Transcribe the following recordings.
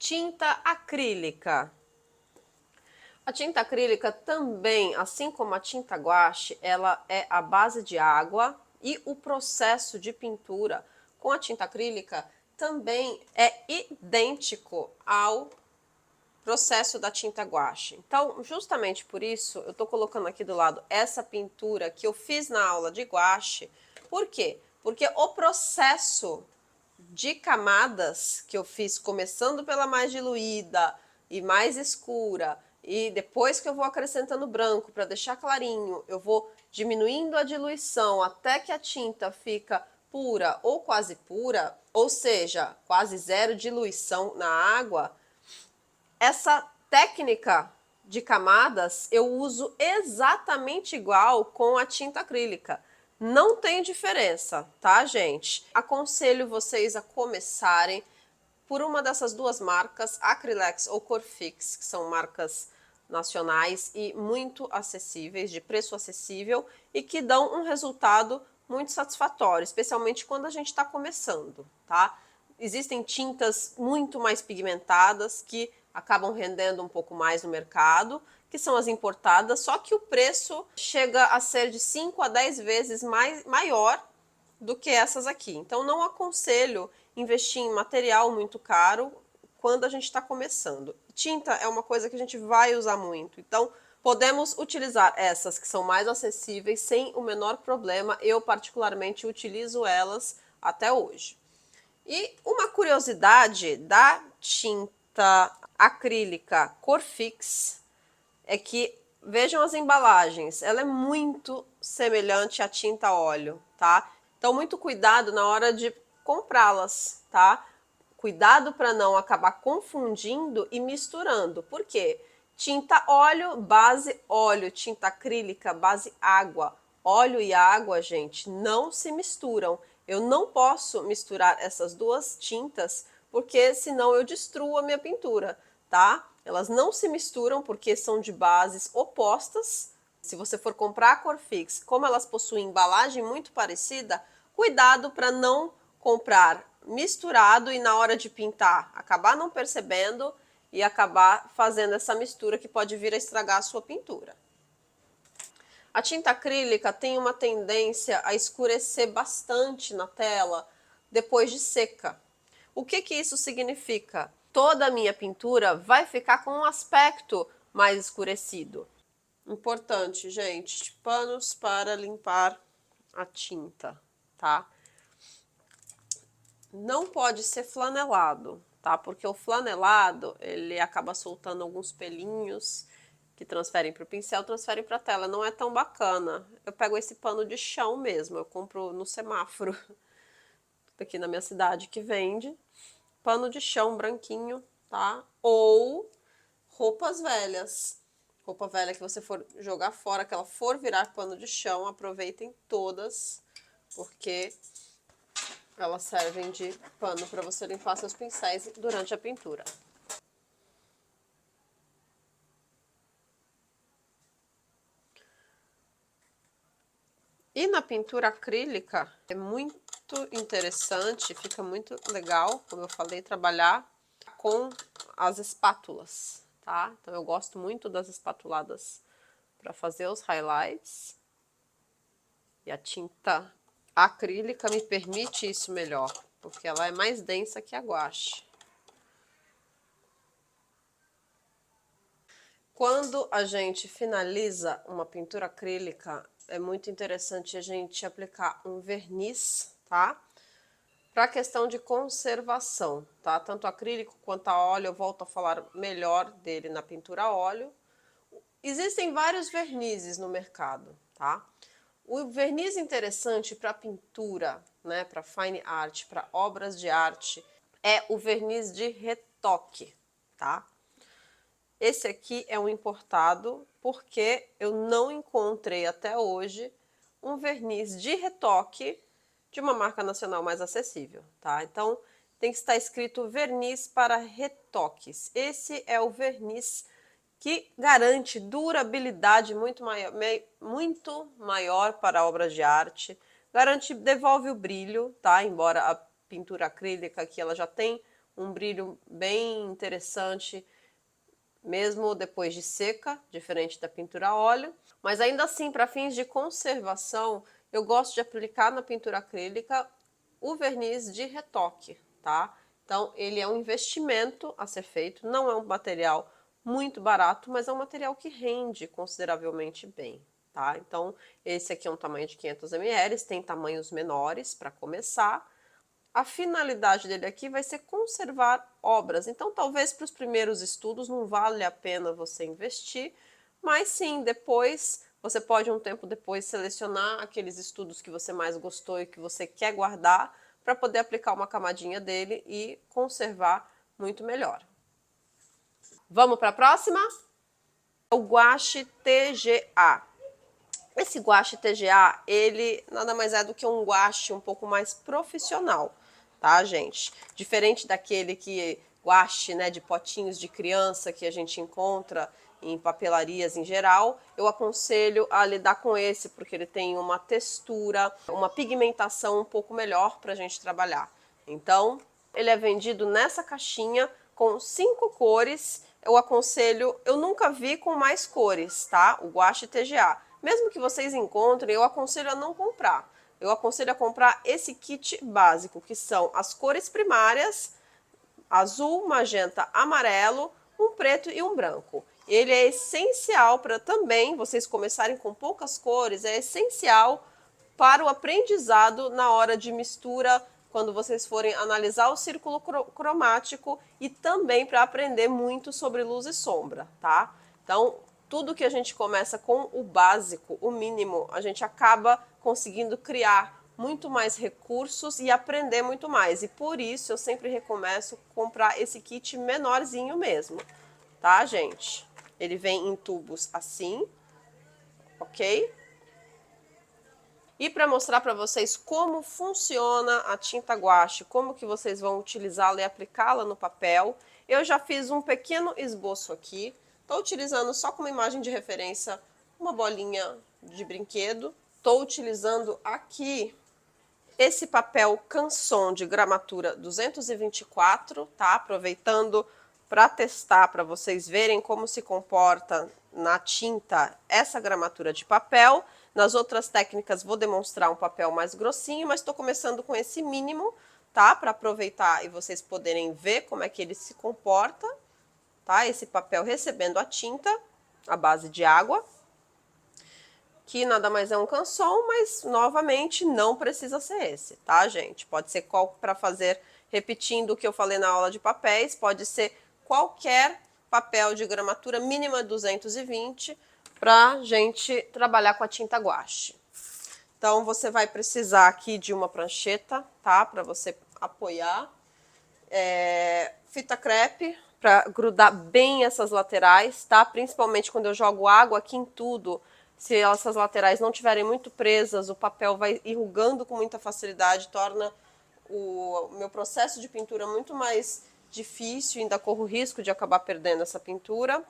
Tinta acrílica. A tinta acrílica também, assim como a tinta guache, ela é à base de água e o processo de pintura com a tinta acrílica também é idêntico ao processo da tinta guache. Então, justamente por isso, eu estou colocando aqui do lado essa pintura que eu fiz na aula de guache. Por quê? Porque o processo de camadas que eu fiz, começando pela mais diluída e mais escura, e depois que eu vou acrescentando branco para deixar clarinho, eu vou diminuindo a diluição até que a tinta fica pura ou quase pura, ou seja, quase zero diluição na água. Essa técnica de camadas eu uso exatamente igual com a tinta acrílica. Não tem diferença, tá, gente? Aconselho vocês a começarem por uma dessas duas marcas, Acrylex ou Corfix, que são marcas nacionais e muito acessíveis, de preço acessível e que dão um resultado muito satisfatório, especialmente quando a gente está começando, tá? Existem tintas muito mais pigmentadas que acabam rendendo um pouco mais no mercado, que são as importadas, só que o preço chega a ser de 5 a 10 vezes maior do que essas aqui. Então não aconselho investir em material muito caro quando a gente está começando. Tinta é uma coisa que a gente vai usar muito, então podemos utilizar essas que são mais acessíveis sem o menor problema. Eu particularmente utilizo elas até hoje. E uma curiosidade da tinta acrílica Corfix é que, vejam as embalagens, ela é muito semelhante à tinta óleo, tá? Então, muito cuidado na hora de comprá-las, tá? Cuidado para não acabar confundindo e misturando. Por quê? Tinta óleo, base óleo, tinta acrílica, base água. Óleo e água, gente, não se misturam. Eu não posso misturar essas duas tintas, porque senão eu destruo a minha pintura, tá? Elas não se misturam porque são de bases opostas. Se você for comprar a Corfix, como elas possuem embalagem muito parecida, cuidado para não comprar misturado e na hora de pintar acabar não percebendo e acabar fazendo essa mistura que pode vir a estragar a sua pintura. A tinta acrílica tem uma tendência a escurecer bastante na tela depois de seca. O que isso significa? Toda a minha pintura vai ficar com um aspecto mais escurecido. Importante, gente, panos para limpar a tinta, tá? Não pode ser flanelado, tá? Porque o flanelado, ele acaba soltando alguns pelinhos que transferem para o pincel, transferem para a tela. Não é tão bacana. Eu pego esse pano de chão mesmo, eu compro no semáforo aqui na minha cidade que vende. Pano de chão branquinho, tá? Ou roupas velhas. Roupa velha que você for jogar fora, que ela for virar pano de chão, aproveitem todas, porque elas servem de pano para você limpar seus pincéis durante a pintura. E na pintura acrílica é muito interessante, fica muito legal, como eu falei, trabalhar com as espátulas, tá? Então eu gosto muito das espatuladas para fazer os highlights. E a tinta acrílica me permite isso melhor, porque ela é mais densa que a guache. Quando a gente finaliza uma pintura acrílica, é muito interessante a gente aplicar um verniz, tá? Para a questão de conservação, tá? Tanto acrílico quanto a óleo, eu volto a falar melhor dele na pintura a óleo. Existem vários vernizes no mercado, tá? O verniz interessante para pintura, né, para fine art, para obras de arte, é o verniz de retoque, tá? Esse aqui é um importado porque eu não encontrei até hoje um verniz de retoque de uma marca nacional mais acessível, tá? Então tem que estar escrito verniz para retoques. Esse é o verniz que garante durabilidade muito maior para obras de arte, devolve o brilho, tá? Embora a pintura acrílica aqui ela já tem um brilho bem interessante, mesmo depois de seca, diferente da pintura a óleo. Mas ainda assim, para fins de conservação, eu gosto de aplicar na pintura acrílica o verniz de retoque, tá? Então, ele é um investimento a ser feito, não é um material muito barato, mas é um material que rende consideravelmente bem, tá? Então, esse aqui é um tamanho de 500 ml, tem tamanhos menores para começar. A finalidade dele aqui vai ser conservar obras, então talvez para os primeiros estudos não vale a pena você investir, mas sim, depois, você pode um tempo depois selecionar aqueles estudos que você mais gostou e que você quer guardar, para poder aplicar uma camadinha dele e conservar muito melhor. Vamos para a próxima? O guache TGA. Esse guache TGA, ele nada mais é do que um guache um pouco mais profissional, tá, gente? Diferente daquele guache, né, de potinhos de criança que a gente encontra em papelarias em geral, eu aconselho a lidar com esse, porque ele tem uma textura, uma pigmentação um pouco melhor para a gente trabalhar. Então, ele é vendido nessa caixinha com 5 cores. Eu aconselho, eu nunca vi com mais cores, tá? O guache TGA. Mesmo que vocês encontrem, eu aconselho a não comprar. Eu aconselho a comprar esse kit básico, que são as cores primárias, azul, magenta, amarelo, um preto e um branco. Ele é essencial para também, vocês começarem com poucas cores, é essencial para o aprendizado na hora de mistura, quando vocês forem analisar o círculo cromático e também para aprender muito sobre luz e sombra, tá? Então, tudo que a gente começa com o básico, o mínimo, a gente acaba conseguindo criar muito mais recursos e aprender muito mais. E por isso eu sempre recomendo comprar esse kit menorzinho mesmo, tá, gente? Ele vem em tubos assim, ok? E para mostrar para vocês como funciona a tinta guache, como que vocês vão utilizá-la e aplicá-la no papel, eu já fiz um pequeno esboço aqui. Estou utilizando só como imagem de referência uma bolinha de brinquedo. Estou utilizando aqui esse papel Canson de gramatura 224, tá? Aproveitando para testar, para vocês verem como se comporta na tinta essa gramatura de papel. Nas outras técnicas vou demonstrar um papel mais grossinho, mas estou começando com esse mínimo, tá? Para aproveitar e vocês poderem ver como é que ele se comporta, tá? Esse papel recebendo a tinta à base de água, que nada mais é um Canson, mas novamente não precisa ser esse, tá, gente? Pode ser para fazer, repetindo o que eu falei na aula de papéis, pode ser qualquer papel de gramatura mínima 220 para gente trabalhar com a tinta guache. Então, você vai precisar aqui de uma prancheta, tá? Para você apoiar. Fita crepe para grudar bem essas laterais, tá? Principalmente quando eu jogo água aqui em tudo. Se essas laterais não estiverem muito presas, o papel vai enrugando com muita facilidade, torna o meu processo de pintura muito mais difícil, ainda corro o risco de acabar perdendo essa pintura.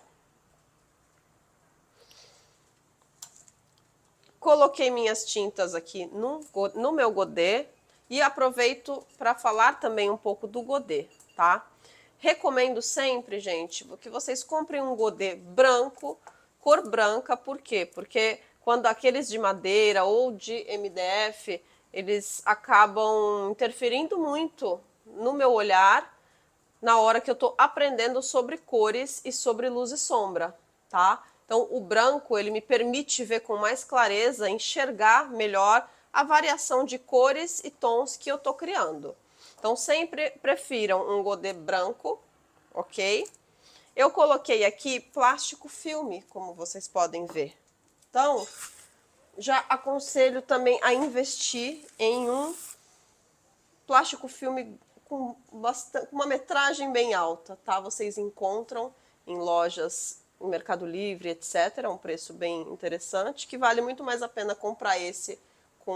Coloquei minhas tintas aqui no meu godê e aproveito para falar também um pouco do godê, tá? Recomendo sempre, gente, que vocês comprem um godê branco, cor branca, por quê? Porque quando aqueles de madeira ou de MDF, eles acabam interferindo muito no meu olhar na hora que eu estou aprendendo sobre cores e sobre luz e sombra, tá? Então, o branco, ele me permite ver com mais clareza, enxergar melhor a variação de cores e tons que eu estou criando. Então, sempre prefiram um godê branco, ok? Eu coloquei aqui plástico filme, como vocês podem ver. Então, já aconselho também a investir em um plástico filme com uma metragem bem alta, tá? Vocês encontram em lojas, em Mercado Livre, etc. É um preço bem interessante, que vale muito mais a pena comprar esse com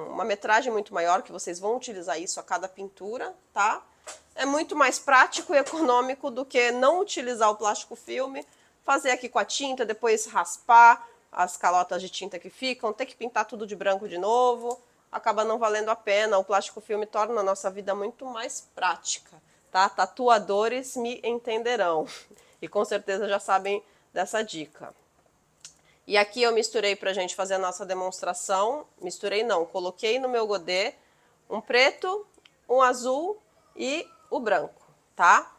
uma metragem muito maior, que vocês vão utilizar isso a cada pintura, tá? É muito mais prático e econômico do que não utilizar o plástico filme, fazer aqui com a tinta, depois raspar as calotas de tinta que ficam, ter que pintar tudo de branco de novo. acaba não valendo a pena. O plástico filme torna a nossa vida muito mais prática, tá? Tatuadores me entenderão e com certeza já sabem dessa dica. E aqui eu misturei pra gente fazer a nossa demonstração, misturei não, coloquei no meu godê um preto, um azul e o branco, tá?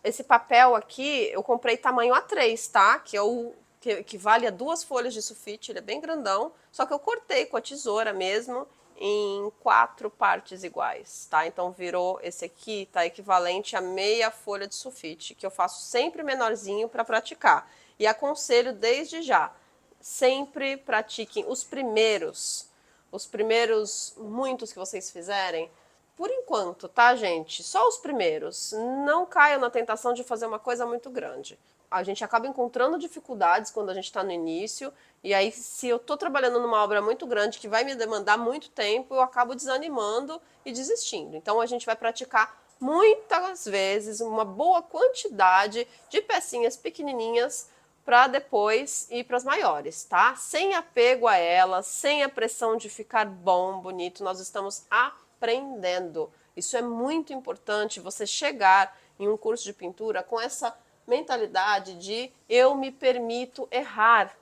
Esse papel aqui eu comprei tamanho A3, tá? Que é o que equivale a 2 folhas de sulfite, ele é bem grandão, só que eu cortei com a tesoura mesmo em 4 partes iguais, tá? Então virou, esse aqui tá equivalente a meia folha de sulfite, que eu faço sempre menorzinho para praticar. E aconselho desde já, sempre pratiquem os primeiros muitos que vocês fizerem, por enquanto, tá, gente? Só os primeiros. Não caiam na tentação de fazer uma coisa muito grande. A gente acaba encontrando dificuldades quando a gente está no início, e aí, se eu estou trabalhando numa obra muito grande que vai me demandar muito tempo, eu acabo desanimando e desistindo. Então, a gente vai praticar muitas vezes uma boa quantidade de pecinhas pequenininhas para depois ir para as maiores, tá? Sem apego a elas, sem a pressão de ficar bom, bonito. Nós estamos aprendendo. Isso é muito importante, você chegar em um curso de pintura com essa mentalidade de eu me permito errar.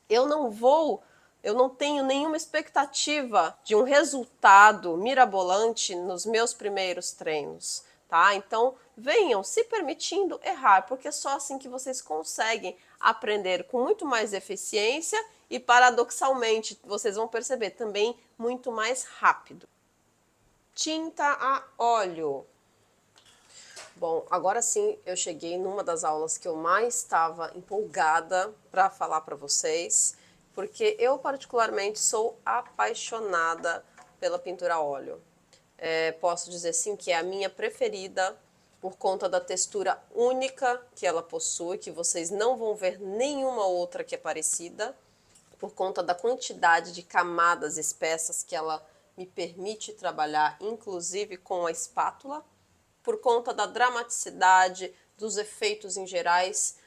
Eu não tenho nenhuma expectativa de um resultado mirabolante nos meus primeiros treinos, tá? Então, venham se permitindo errar, porque é só assim que vocês conseguem aprender com muito mais eficiência e, paradoxalmente, vocês vão perceber também muito mais rápido. Tinta a óleo. Bom, agora sim eu cheguei numa das aulas que eu mais estava empolgada para falar para vocês, porque eu particularmente sou apaixonada pela pintura a óleo. Posso dizer sim que é a minha preferida por conta da textura única que ela possui, que vocês não vão ver nenhuma outra que é parecida, por conta da quantidade de camadas espessas que ela me permite trabalhar, inclusive com a espátula, por conta da dramaticidade, dos efeitos em gerais.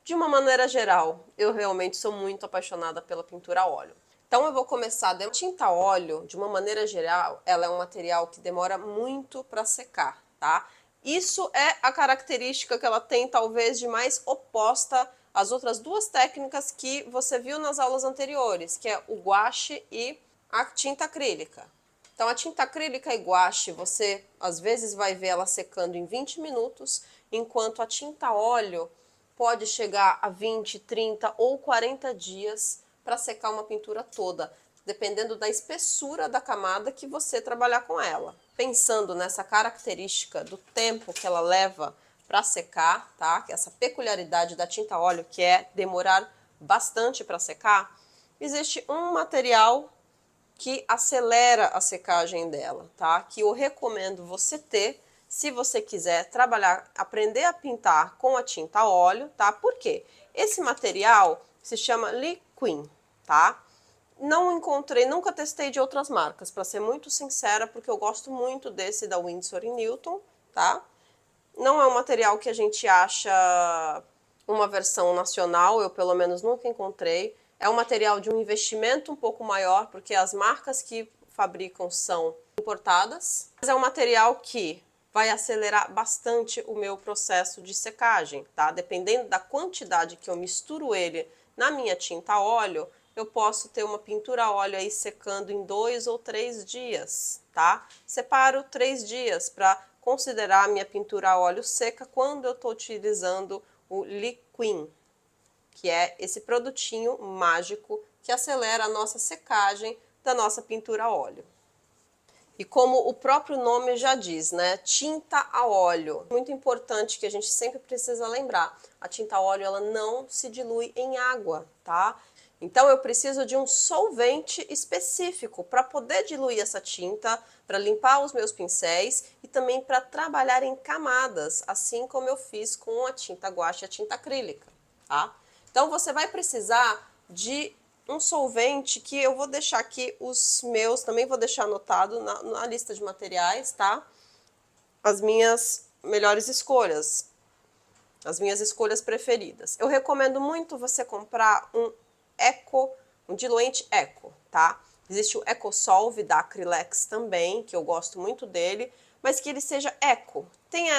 De uma maneira geral, eu realmente sou muito apaixonada pela pintura a óleo. Então eu vou começar a tinta a óleo, de uma maneira geral, ela é um material que demora muito para secar, tá? Isso é a característica que ela tem, talvez, de mais oposta às outras duas técnicas que você viu nas aulas anteriores, que é o guache e a tinta acrílica. Então, a tinta acrílica e guache, você às vezes vai ver ela secando em 20 minutos, enquanto a tinta óleo pode chegar a 20, 30 ou 40 dias para secar uma pintura toda, dependendo da espessura da camada que você trabalhar com ela. Pensando nessa característica do tempo que ela leva para secar, tá? Essa peculiaridade da tinta óleo, que é demorar bastante para secar, existe um material que acelera a secagem dela, tá? Que eu recomendo você ter se você quiser trabalhar, aprender a pintar com a tinta a óleo, tá? Por quê? Esse material se chama Liquin, tá? Não encontrei, nunca testei de outras marcas, para ser muito sincera, porque eu gosto muito desse da Winsor & Newton, tá? Não é um material que a gente acha uma versão nacional, eu pelo menos nunca encontrei. É um material de um investimento um pouco maior, porque as marcas que fabricam são importadas. Mas é um material que vai acelerar bastante o meu processo de secagem, tá? Dependendo da quantidade que eu misturo ele na minha tinta a óleo, eu posso ter uma pintura a óleo aí secando em 2 ou 3 dias, tá? Separo 3 dias para considerar a minha pintura a óleo seca quando eu estou utilizando o Liquin, que é esse produtinho mágico que acelera a nossa secagem da nossa pintura a óleo. E como o próprio nome já diz, né, tinta a óleo. Muito importante que a gente sempre precisa lembrar, a tinta a óleo ela não se dilui em água, tá? Então eu preciso de um solvente específico para poder diluir essa tinta, para limpar os meus pincéis e também para trabalhar em camadas, assim como eu fiz com a tinta guache e a tinta acrílica, tá? Então você vai precisar de um solvente que eu vou deixar aqui os meus, também vou deixar anotado na lista de materiais, tá? As minhas melhores escolhas, as minhas escolhas preferidas. Eu recomendo muito você comprar um Eco um diluente eco, tá? Existe o EcoSolve da Acrylex também, que eu gosto muito dele, mas que ele seja eco. Tem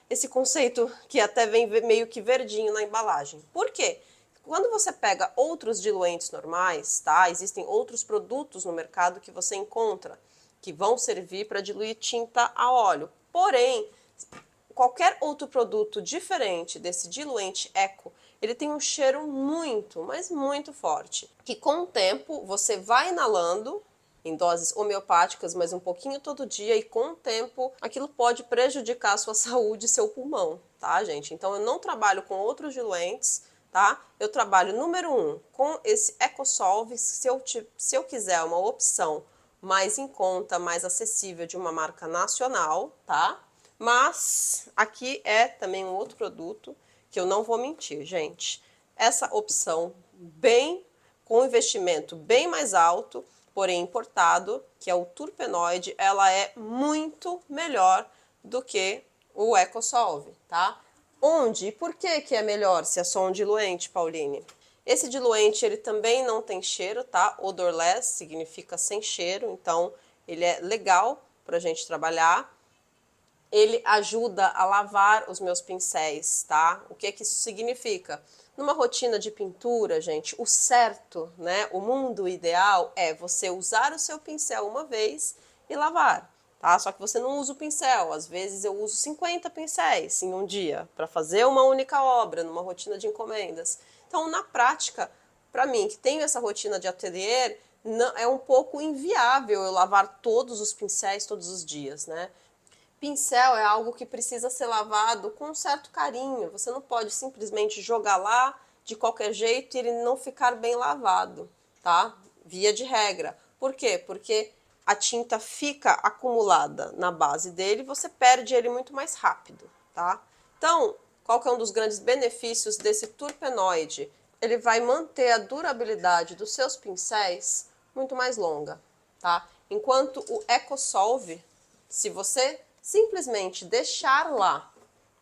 esse conceito que até vem meio que verdinho na embalagem. Por quê? Quando você pega outros diluentes normais, tá? Existem outros produtos no mercado que você encontra que vão servir para diluir tinta a óleo. Porém, qualquer outro produto diferente desse diluente eco, ele tem um cheiro muito, mas muito forte, que com o tempo você vai inalando em doses homeopáticas, mas um pouquinho todo dia, e com o tempo aquilo pode prejudicar a sua saúde e seu pulmão, tá, gente? Então eu não trabalho com outros diluentes, tá? Eu trabalho, número 1, com esse EcoSolve. Se eu quiser uma opção mais em conta, mais acessível de uma marca nacional, tá? Mas aqui é também um outro produto que eu não vou mentir, gente. Essa opção com investimento bem mais alto, porém importado, que é o Turpenoid, ela é muito melhor do que o EcoSolve, tá? Onde e por que é melhor se é só um diluente, Pauline? Esse diluente, ele também não tem cheiro, tá? Odorless significa sem cheiro, então ele é legal pra gente trabalhar. Ele ajuda a lavar os meus pincéis, tá? O que isso significa? Numa rotina de pintura, gente, o certo, né? O mundo ideal é você usar o seu pincel uma vez e lavar, tá? Só que você não usa o pincel. Às vezes eu uso 50 pincéis em um dia para fazer uma única obra, numa rotina de encomendas. Então, na prática, para mim, que tenho essa rotina de ateliê, é um pouco inviável eu lavar todos os pincéis todos os dias, né? Pincel é algo que precisa ser lavado com um certo carinho. Você não pode simplesmente jogar lá de qualquer jeito e ele não ficar bem lavado, tá? Via de regra. Por quê? Porque a tinta fica acumulada na base dele e você perde ele muito mais rápido, tá? Então, qual que é um dos grandes benefícios desse Turpenoid? Ele vai manter a durabilidade dos seus pincéis muito mais longa, tá? Enquanto o EcoSolve, se você simplesmente deixar lá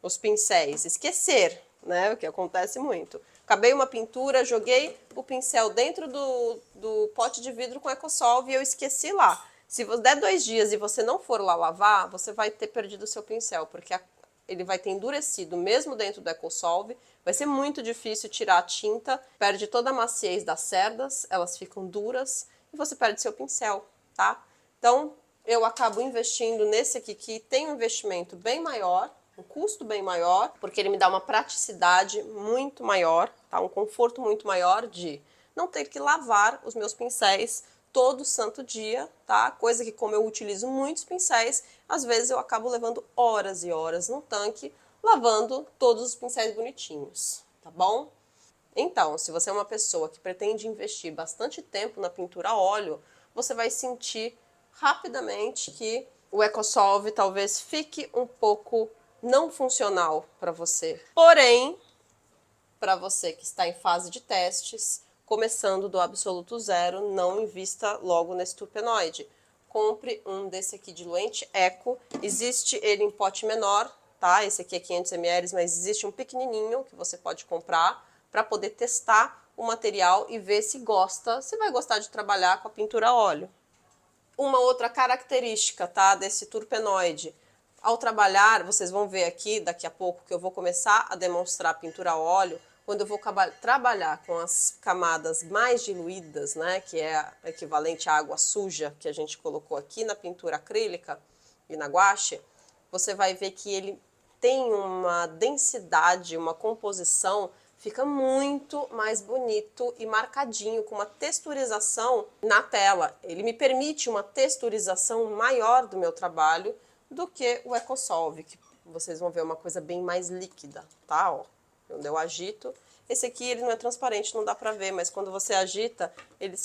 os pincéis, esquecer, né, o que acontece muito. Acabei uma pintura, joguei o pincel dentro do pote de vidro com EcoSolve e eu esqueci lá. Se der 2 dias e você não for lá lavar, você vai ter perdido o seu pincel, porque ele vai ter endurecido mesmo dentro do EcoSolve. Vai ser muito difícil tirar a tinta, perde toda a maciez das cerdas, elas ficam duras e você perde seu pincel, tá? Então, eu acabo investindo nesse aqui que tem um investimento bem maior, um custo bem maior, porque ele me dá uma praticidade muito maior, tá? Um conforto muito maior de não ter que lavar os meus pincéis todo santo dia, tá? Coisa que, como eu utilizo muitos pincéis, às vezes eu acabo levando horas e horas no tanque lavando todos os pincéis bonitinhos, tá bom? Então, se você é uma pessoa que pretende investir bastante tempo na pintura a óleo, você vai sentir rapidamente que o EcoSolve talvez fique um pouco não funcional para você. Porém, para você que está em fase de testes, começando do absoluto zero, não invista logo nesse Turpenoid. Compre um desse aqui diluente Eco. Existe ele em pote menor, tá? Esse aqui é 500 ml, mas existe um pequenininho que você pode comprar para poder testar o material e ver se gosta, se vai gostar de trabalhar com a pintura a óleo. Uma outra característica, tá, desse Turpenoid, ao trabalhar, vocês vão ver aqui daqui a pouco que eu vou começar a demonstrar a pintura a óleo, quando eu vou trabalhar com as camadas mais diluídas, né, que é equivalente à água suja que a gente colocou aqui na pintura acrílica e na guache, você vai ver que ele tem uma densidade, uma composição, fica muito mais bonito e marcadinho, com uma texturização na tela. Ele me permite uma texturização maior do meu trabalho do que o EcoSolve, que vocês vão ver uma coisa bem mais líquida, tá? Ó, quando eu agito. Esse aqui ele não é transparente, não dá pra ver, mas quando você agita,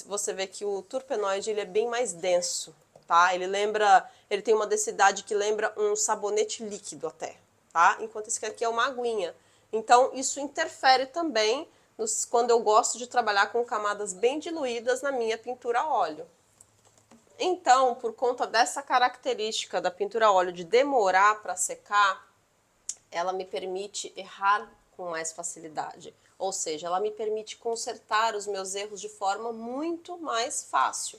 você vê que o Turpenoid ele é bem mais denso, tá? Ele tem uma densidade que lembra um sabonete líquido até, tá? Enquanto esse aqui é uma aguinha. Então, isso interfere também quando eu gosto de trabalhar com camadas bem diluídas na minha pintura a óleo. Então, por conta dessa característica da pintura a óleo de demorar para secar, ela me permite errar com mais facilidade. Ou seja, ela me permite consertar os meus erros de forma muito mais fácil,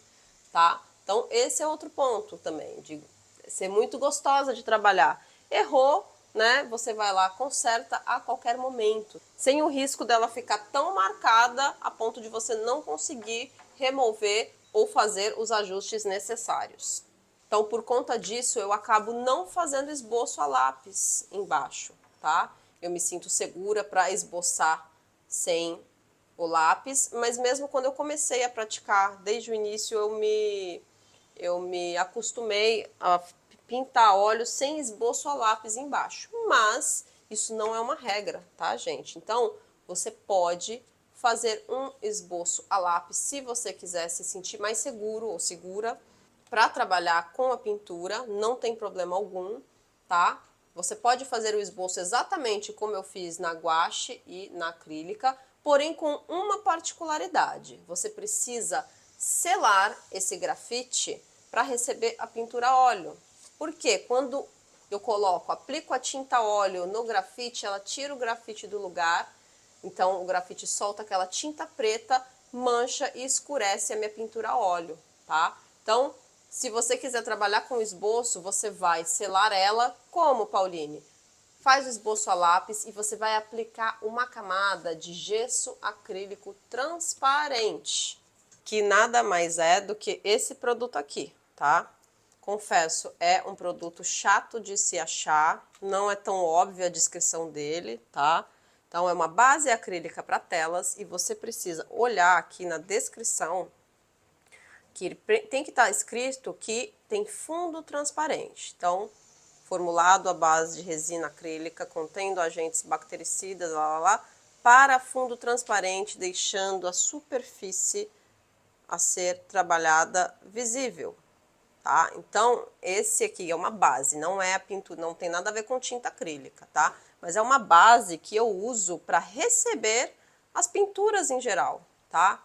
tá? Então, esse é outro ponto também, de ser muito gostosa de trabalhar. Errou, né? Você vai lá, conserta a qualquer momento, sem o risco dela ficar tão marcada a ponto de você não conseguir remover ou fazer os ajustes necessários. Então, por conta disso, eu acabo não fazendo esboço a lápis embaixo, tá? Eu me sinto segura para esboçar sem o lápis, mas mesmo quando eu comecei a praticar, desde o início eu me acostumei a pintar olhos sem esboço a lápis embaixo. Mas isso não é uma regra, tá, gente? Então, você pode fazer um esboço a lápis se você quiser se sentir mais seguro ou segura para trabalhar com a pintura, não tem problema algum, tá? Você pode fazer o esboço exatamente como eu fiz na guache e na acrílica, porém com uma particularidade. Você precisa selar esse grafite para receber a pintura a óleo. Porque quando eu aplico a tinta óleo no grafite, ela tira o grafite do lugar, então o grafite solta aquela tinta preta, mancha e escurece a minha pintura a óleo, tá? Então, se você quiser trabalhar com esboço, você vai selar ela como, Pauline? Faz o esboço a lápis e você vai aplicar uma camada de gesso acrílico transparente, que nada mais é do que esse produto aqui, tá? Confesso, é um produto chato de se achar, não é tão óbvia a descrição dele, tá? Então, é uma base acrílica para telas e você precisa olhar aqui na descrição que tem que estar escrito que tem fundo transparente. Então, formulado à base de resina acrílica, contendo agentes bactericidas, para fundo transparente, deixando a superfície a ser trabalhada visível, tá? Então, esse aqui é uma base, não é a pintura, não tem nada a ver com tinta acrílica, tá? Mas é uma base que eu uso para receber as pinturas em geral, tá?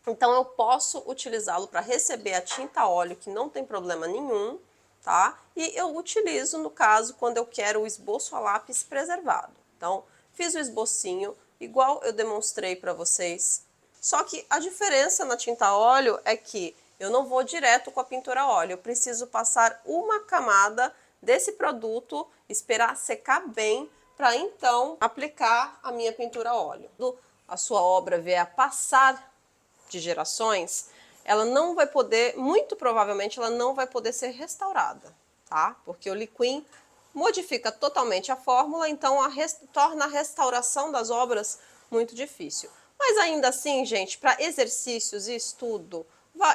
Então, eu posso utilizá-lo para receber a tinta a óleo, que não tem problema nenhum, tá? E eu utilizo, no caso, quando eu quero o esboço a lápis preservado. Então, fiz o esbocinho, igual eu demonstrei para vocês. Só que a diferença na tinta a óleo é que eu não vou direto com a pintura a óleo. Eu preciso passar uma camada desse produto, esperar secar bem, para então aplicar a minha pintura a óleo. Quando a sua obra vier a passar de gerações, ela não vai poder, muito provavelmente, ela não vai poder ser restaurada, tá? Porque o Liquin modifica totalmente a fórmula, então torna a restauração das obras muito difícil. Mas ainda assim, gente, para exercícios e estudo,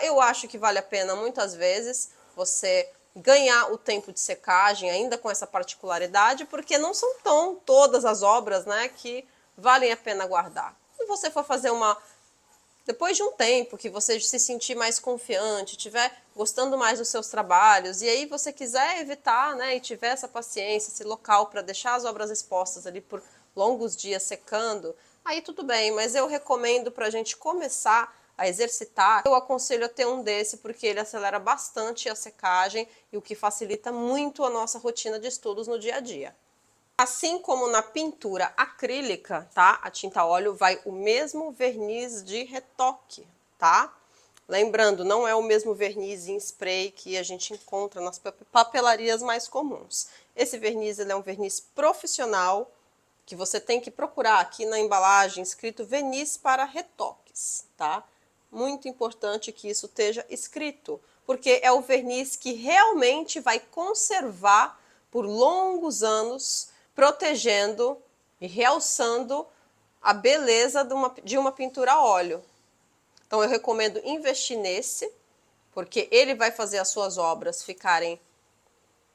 eu acho que vale a pena muitas vezes você ganhar o tempo de secagem, ainda com essa particularidade, porque não são todas as obras, né, que valem a pena guardar. Se você for fazer depois de um tempo que você se sentir mais confiante, estiver gostando mais dos seus trabalhos, e aí você quiser evitar, né, e tiver essa paciência, esse local para deixar as obras expostas ali por longos dias secando, aí tudo bem, mas eu recomendo para a gente começar a exercitar, eu aconselho a ter um desse, porque ele acelera bastante a secagem e o que facilita muito a nossa rotina de estudos no dia a dia. Assim como na pintura acrílica, tá? A tinta óleo vai o mesmo verniz de retoque, tá? Lembrando, não é o mesmo verniz em spray que a gente encontra nas papelarias mais comuns. Esse verniz ele é um verniz profissional, que você tem que procurar aqui na embalagem escrito verniz para retoques, tá? Muito importante que isso esteja escrito, porque é o verniz que realmente vai conservar por longos anos, protegendo e realçando a beleza de uma pintura a óleo. Então eu recomendo investir nesse, porque ele vai fazer as suas obras ficarem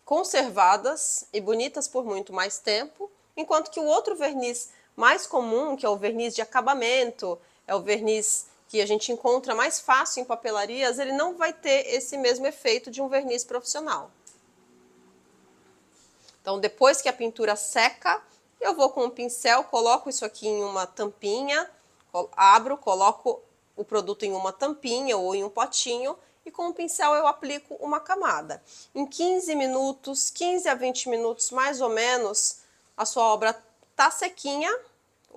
conservadas e bonitas por muito mais tempo, enquanto que o outro verniz mais comum, que é o verniz de acabamento, é o verniz que a gente encontra mais fácil em papelarias, ele não vai ter esse mesmo efeito de um verniz profissional. Então, depois que a pintura seca, eu vou com um pincel, coloco isso aqui em uma tampinha, abro, coloco o produto em uma tampinha ou em um potinho e com o pincel eu aplico uma camada. Em 15 minutos, 15 a 20 minutos mais ou menos, a sua obra tá sequinha,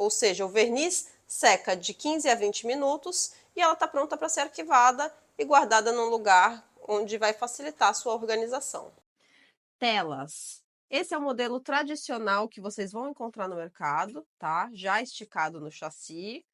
ou seja, o verniz seca de 15 a 20 minutos e ela está pronta para ser arquivada e guardada num lugar onde vai facilitar a sua organização. Telas. Esse é o modelo tradicional que vocês vão encontrar no mercado, tá? Já esticado no chassi,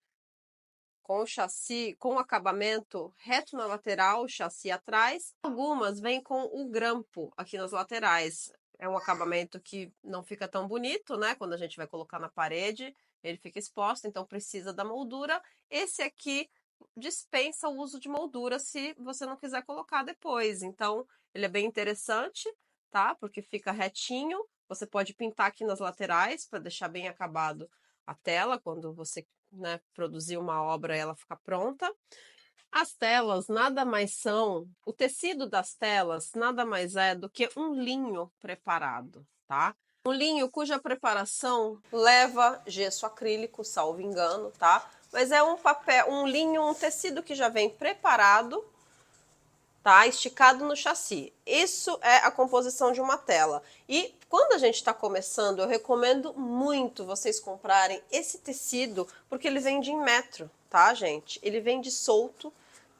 com o chassi, com o acabamento reto na lateral, o chassi atrás. Algumas vêm com o grampo aqui nas laterais. É um acabamento que não fica tão bonito, né? Quando a gente vai colocar na parede, ele fica exposto, então precisa da moldura. Esse aqui dispensa o uso de moldura se você não quiser colocar depois. Então, ele é bem interessante, tá? Porque fica retinho. Você pode pintar aqui nas laterais para deixar bem acabado a tela quando você, né, produzir uma obra e ela ficar pronta. As telas nada mais são, o tecido das telas nada mais é do que um linho preparado, tá? Um linho cuja preparação leva gesso acrílico, salvo engano, tá? Mas é um papel, um linho, um tecido que já vem preparado, tá? Esticado no chassi. Isso é a composição de uma tela. E quando a gente está começando, eu recomendo muito vocês comprarem esse tecido, porque ele vende em metro, tá, gente? Ele vende solto,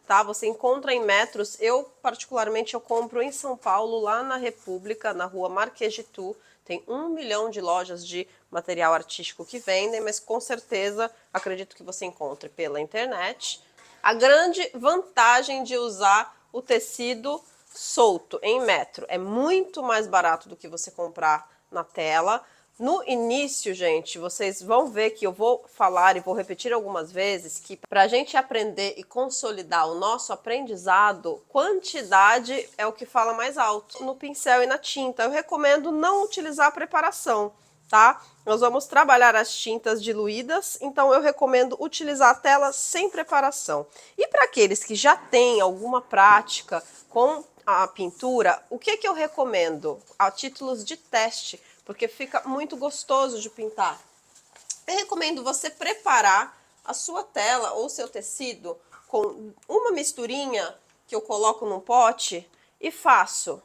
tá? Você encontra em metros. Eu, particularmente, eu compro em São Paulo, lá na República, na rua Marquês de Tu. Tem 1 milhão de lojas de material artístico que vendem, mas com certeza acredito que você encontre pela internet. A grande vantagem de usar o tecido solto em metro é muito mais barato do que você comprar na tela. No início, gente, vocês vão ver que eu vou falar e vou repetir algumas vezes que para a gente aprender e consolidar o nosso aprendizado, quantidade é o que fala mais alto no pincel e na tinta. Eu recomendo não utilizar a preparação, tá? Nós vamos trabalhar as tintas diluídas, então eu recomendo utilizar a tela sem preparação. E para aqueles que já têm alguma prática com a pintura, o que eu recomendo? A títulos de teste, porque fica muito gostoso de pintar. Eu recomendo você preparar a sua tela ou seu tecido com uma misturinha que eu coloco num pote e faço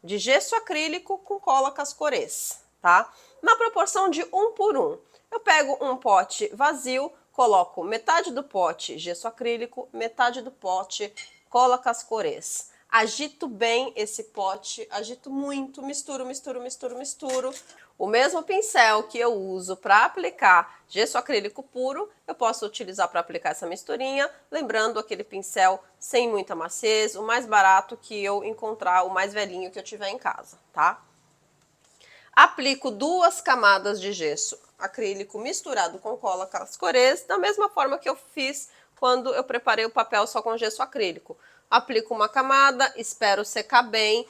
de gesso acrílico com cola cascorês, tá? Na proporção de 1 por 1. Eu pego um pote vazio, coloco metade do pote gesso acrílico, metade do pote cola cascorês. Agito bem esse pote, agito muito, misturo, misturo, misturo, misturo. O mesmo pincel que eu uso para aplicar gesso acrílico puro, eu posso utilizar para aplicar essa misturinha, lembrando aquele pincel sem muita maciez, o mais barato que eu encontrar, o mais velhinho que eu tiver em casa, tá? Aplico 2 camadas de gesso acrílico misturado com cola cascorês, da mesma forma que eu fiz quando eu preparei o papel só com gesso acrílico. Aplico uma camada, espero secar bem,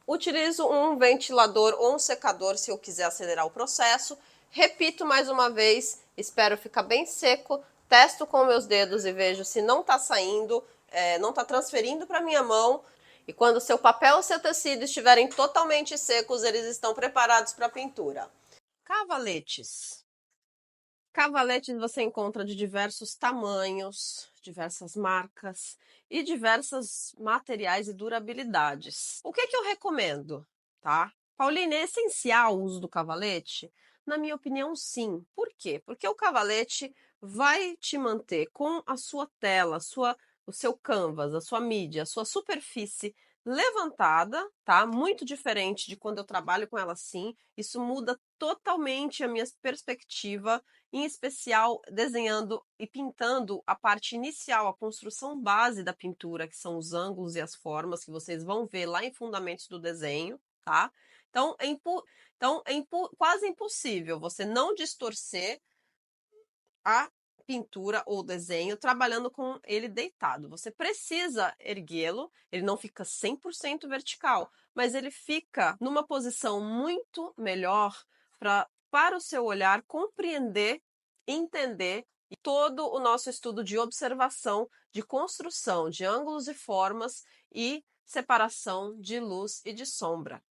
utilizo um ventilador ou um secador se eu quiser acelerar o processo, repito mais uma vez, espero ficar bem seco, testo com meus dedos e vejo se não está saindo, não está transferindo para minha mão. E quando seu papel e seu tecido estiverem totalmente secos, eles estão preparados para a pintura. Cavaletes. Cavaletes você encontra de diversos tamanhos, diversas marcas e diversos materiais e durabilidades. O que eu recomendo, tá? Pauline, é essencial o uso do cavalete? Na minha opinião, sim. Por quê? Porque o cavalete vai te manter com a sua tela, o seu canvas, a sua mídia, a sua superfície levantada, tá? Muito diferente de quando eu trabalho com ela assim. Isso muda totalmente a minha perspectiva, em especial desenhando e pintando a parte inicial, a construção base da pintura, que são os ângulos e as formas que vocês vão ver lá em Fundamentos do Desenho, tá? Então, quase impossível você não distorcer a pintura ou desenho trabalhando com ele deitado. Você precisa erguê-lo, ele não fica 100% vertical, mas ele fica numa posição muito melhor para o seu olhar compreender, entender e todo o nosso estudo de observação, de construção de ângulos e formas e separação de luz e de sombra.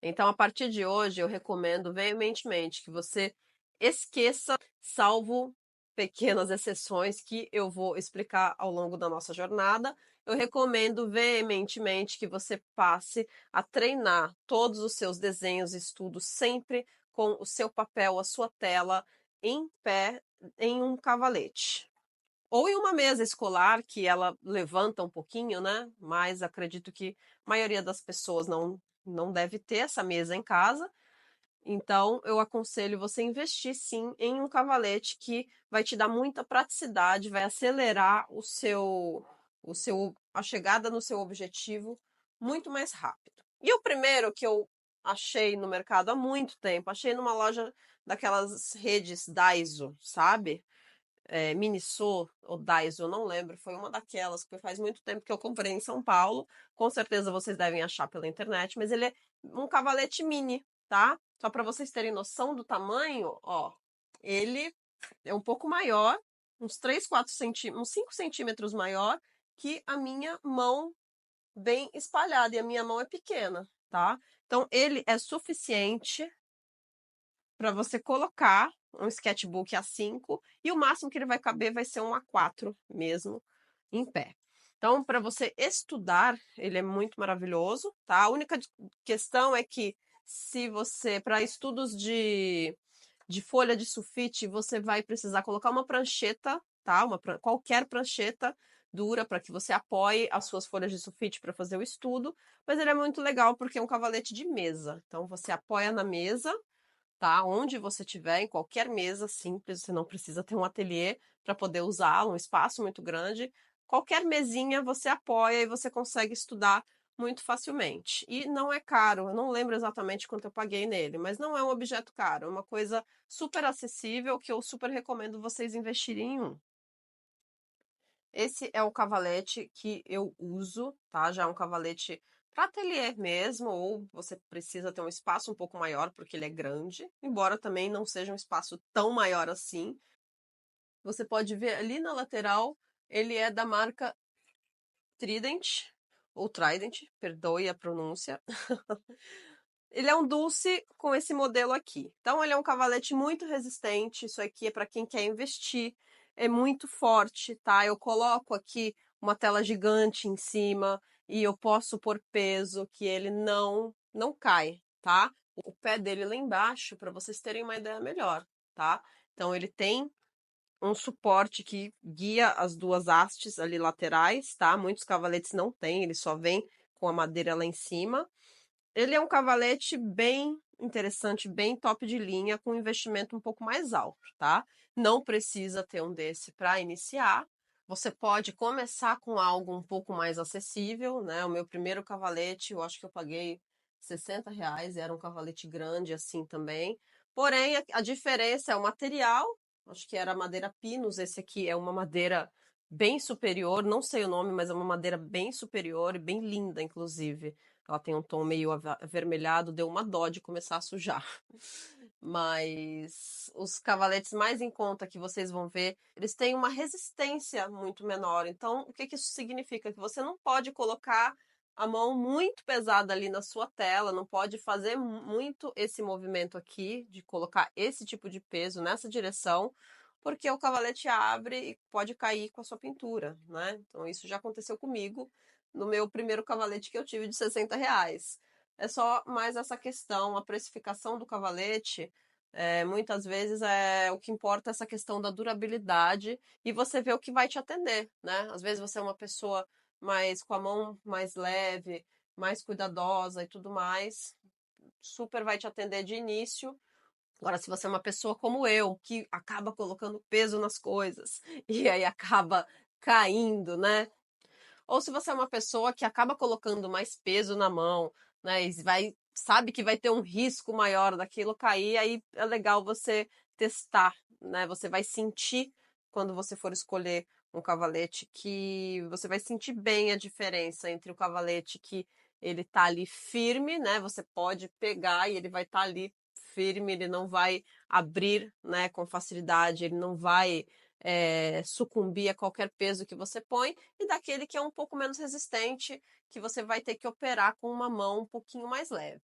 Então, a partir de hoje, eu recomendo veementemente que você esqueça, salvo pequenas exceções que eu vou explicar ao longo da nossa jornada. Eu recomendo veementemente que você passe a treinar todos os seus desenhos e estudos sempre com o seu papel, a sua tela em pé, em um cavalete. Ou em uma mesa escolar, que ela levanta um pouquinho, né? Mas acredito que a maioria das pessoas não deve ter essa mesa em casa. Então, eu aconselho você investir sim em um cavalete que vai te dar muita praticidade, vai acelerar a chegada no seu objetivo muito mais rápido. E o primeiro que eu achei no mercado há muito tempo, achei numa loja daquelas redes Daiso, sabe? Miniso ou Daiso, eu não lembro, foi uma daquelas que faz muito tempo que eu comprei em São Paulo. Com certeza vocês devem achar pela internet, mas ele é um cavalete mini, tá? Só para vocês terem noção do tamanho, ó, ele é um pouco maior, uns 3, 4 centímetros, uns 5 centímetros maior que a minha mão bem espalhada, e a minha mão é pequena, tá? Então ele é suficiente para você colocar um sketchbook A5 e o máximo que ele vai caber vai ser um A4 mesmo, em pé. Então, para você estudar, ele é muito maravilhoso, tá? A única questão é que se você, para estudos de folha de sulfite, você vai precisar colocar uma prancheta, tá? Qualquer prancheta dura para que você apoie as suas folhas de sulfite para fazer o estudo, mas ele é muito legal porque é um cavalete de mesa. Então, você apoia na mesa, tá? Onde você tiver, em qualquer mesa simples, você não precisa ter um ateliê para poder usá-lo, um espaço muito grande. Qualquer mesinha você apoia e você consegue estudar muito facilmente. E não é caro, eu não lembro exatamente quanto eu paguei nele, mas não é um objeto caro, é uma coisa super acessível que eu super recomendo vocês investirem em um. Esse é o cavalete que eu uso, tá? Já é um cavalete para ateliê mesmo, ou você precisa ter um espaço um pouco maior porque ele é grande, embora também não seja um espaço tão maior assim. Você pode ver ali na lateral, ele é da marca Trident, ou Trident, perdoe a pronúncia. Ele é um dulce com esse modelo aqui. Então, ele é um cavalete muito resistente. Isso aqui é para quem quer investir. É muito forte, tá? Eu coloco aqui uma tela gigante em cima e eu posso pôr peso que ele não cai, tá? O pé dele lá embaixo, para vocês terem uma ideia melhor, tá? Então, ele tem um suporte que guia as duas hastes ali laterais, tá? Muitos cavaletes não têm, ele só vem com a madeira lá em cima. Ele é um cavalete bem interessante, bem top de linha, com investimento um pouco mais alto, tá? Não precisa ter um desse para iniciar. Você pode começar com algo um pouco mais acessível, né? O meu primeiro cavalete, eu acho que eu paguei R$ 60, era um cavalete grande assim também. Porém, a diferença é o material, acho que era madeira Pinus, esse aqui é uma madeira bem superior, não sei o nome, mas é uma madeira bem superior e bem linda, inclusive. Ela tem um tom meio avermelhado, deu uma dó de começar a sujar. Mas os cavaletes mais em conta que vocês vão ver, eles têm uma resistência muito menor. Então, o que que isso significa? Que você não pode colocar a mão muito pesada ali na sua tela, não pode fazer muito esse movimento aqui, de colocar esse tipo de peso nessa direção, porque o cavalete abre e pode cair com a sua pintura, né? Então, isso já aconteceu comigo no meu primeiro cavalete que eu tive de R$ 60. É só mais essa questão, a precificação do cavalete, muitas vezes o que importa é essa questão da durabilidade e você vê o que vai te atender, né? Às vezes você é uma pessoa mais com a mão mais leve, mais cuidadosa e tudo mais, super vai te atender de início. Agora, se você é uma pessoa como eu, que acaba colocando peso nas coisas e aí acaba caindo, né? Ou se você é uma pessoa que acaba colocando mais peso na mão, né? E sabe que vai ter um risco maior daquilo cair, aí é legal você testar, né? Você vai sentir quando você for escolher um cavalete que você vai sentir bem a diferença entre o cavalete que ele tá ali firme, né? Você pode pegar e ele vai estar ali firme, ele não vai abrir, né, com facilidade, ele não vai sucumbir a qualquer peso que você põe, e daquele que é um pouco menos resistente, que você vai ter que operar com uma mão um pouquinho mais leve.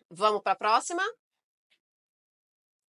Vamos para a próxima?